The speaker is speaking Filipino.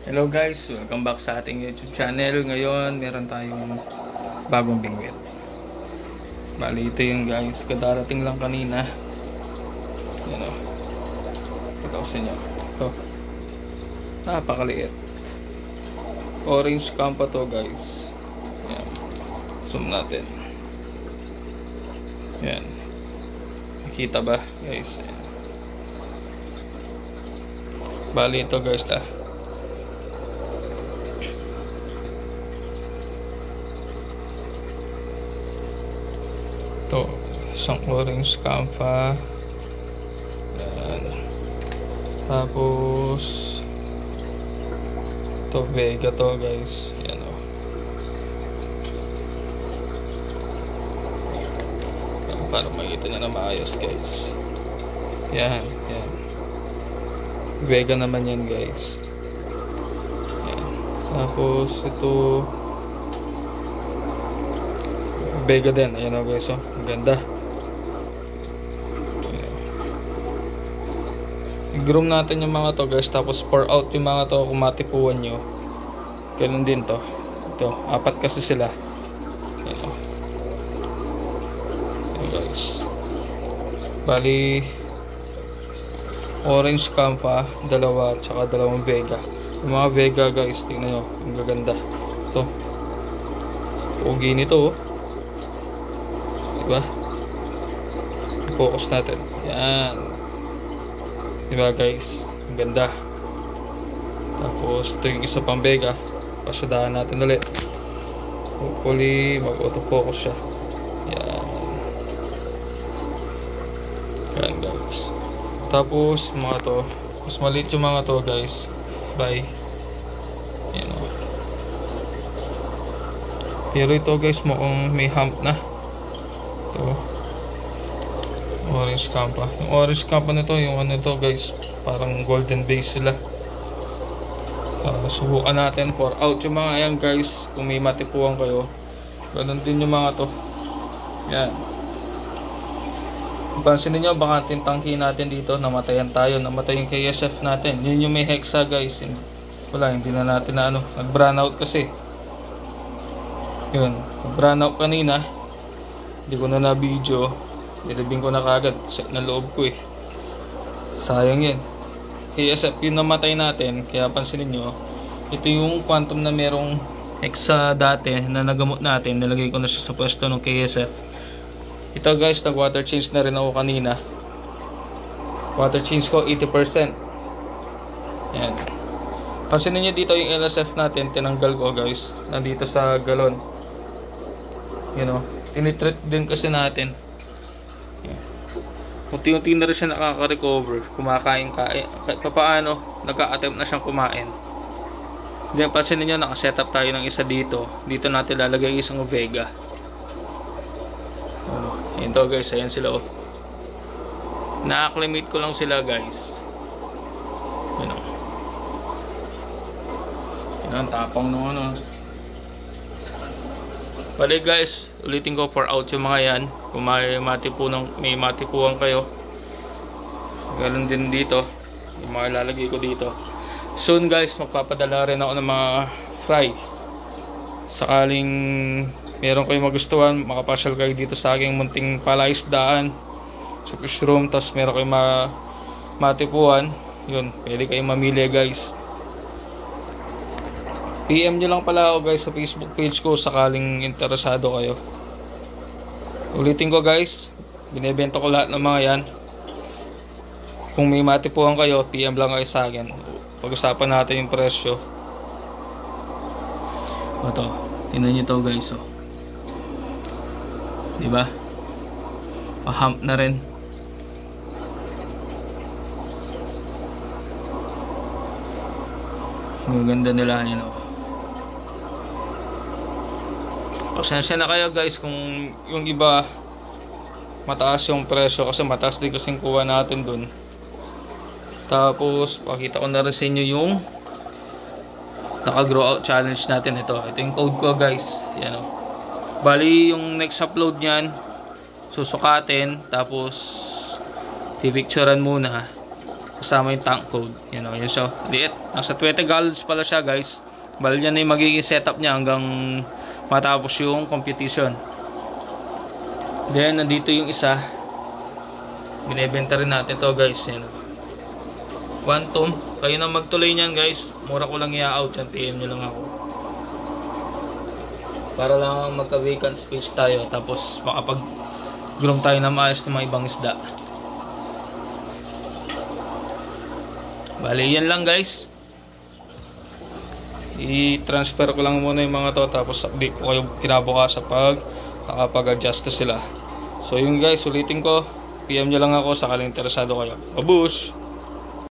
Hello guys, welcome back sa ating YouTube channel. Ngayon, meron tayong bagong bingwit. Bali, ito yung guys, kadarating lang kanina. Yan o. Ito sa inyo. Ito. Napakaliit. Orange campa to guys. Yan. Zoom natin. Yan. Nakita ba guys? Yan. Bali, ito guys Ito, isang orange campa. Yan. Tapos ito, Vega to guys. Yan o. Para makita nyo na maayos guys. Yan, yan. Vega naman yan guys. Yan. Tapos ito Vega din. Ayan o guys, oh. Ang ganda. I-groom natin yung mga to guys. Tapos pour out yung mga to kung matipuan nyo. Ganun din to. Ito, apat kasi sila. Ayan o. Ayan guys. Bali orange campa, dalawa, tsaka dalawang Vega. Yung mga Vega guys, tingnan nyo. Ang gaganda. Ito. Pogi nito oh. Diba? Focus natin. Yan. Diba guys? Ang ganda. Tapos ito yung isa pang Vega. Pasadahan natin ulit. Hopefully mag-autofocus siya. Yan. Yan guys. Tapos mga to, mas maliit yung mga to guys. Bye. Yan o. Pero ito guys mukhang may hump na. Ito, orange campa. Yung orange campa nito, yung ano to guys, parang golden base sila. Subukan natin pour out yung mga yan guys. Kung may matipuan kayo, ganun din yung mga to. Yan. Pansin niyo, baka tintangki natin dito, namatayan tayo, namatay yung KSF natin. Yun yung may hexa guys. Wala, hindi na natin na ano, nag-brown out kasi. Yun, nag-brown out kanina. Hindi ko na video, nilibing ko na kagad, set na loob ko eh. Sayang yan. KSF yung namatay natin, kaya pansinin nyo, ito yung quantum na merong hexa dati na nagamot natin, nilagay ko na siya sa pwesto ng KSF. Ito guys, nag water change na rin ako kanina. Water change ko 80%. Yan. Pansinin nyo dito yung LSF natin, tinanggal ko guys, nandito sa galon. You know, tinitreat din kasi natin. Unti-unti na rin siya nakaka-recover. Kumakain kahit papaano, nagka-attempt na siyang kumain. Then pansin niyo, naka-setup tayo ng isa dito. Dito natin lalagay isang Vega. Ayan to guys, ayan sila oh. Na-acclimate ko lang sila guys. Yan o. Yan, tapang nung ano. Balik guys, ulitin ko pour out yung mga yan. Kung may matipuan kayo, ganoon din dito yung mga ilalagay ko dito. Soon guys, magpapadala rin ako ng mga fry. Sakaling meron kayong magustuhan, makapasyal kayo dito sa aking munting palaisdaan sa fish room, tapos meron kayong matipuan, yun, pwede kayong mamili guys. PM nyo lang pala ako guys sa Facebook page ko sakaling interesado kayo. Ulitin ko guys, binibenta ko lahat ng mga yan. Kung may matipuan kayo, PM lang kayo sa akin. Pag-usapan natin yung presyo. Ito, tingnan nyo to guys oh. Diba? Pa-hump na rin. Ang ganda nila yan oh. Pasensya na kayo guys kung yung iba mataas yung presyo kasi mataas din kasing kuha natin dun. Tapos pakita ko na rin sa inyo yung naka-grow out challenge natin. Ito yung code ko guys. Yan o. Bali yung next upload nyan, susukatin, tapos pipicturean muna. kasama yung tank code. Yan o, yun siya. Liit. Nasa 20 gallons pala siya guys. Bali yan na yung magiging setup niya hanggang matapos yung competition. Then nandito yung isa. Binebenta rin natin to guys. Yan o. Quantum. Kayo na magtuloy niyan guys. Mura ko lang i-out yan. PM nyo lang ako. Para lang magka-vacant space tayo. Tapos makapag-groom tayo na maayos ng mga ibang isda. Bali yan lang guys. I-transfer ko lang muna yung mga to. Tapos update ko kayo kinabukasan pag nakapag-adjust sila. So yun guys, ulitin ko. PM nyo lang ako sakaling interesado kayo. Babush!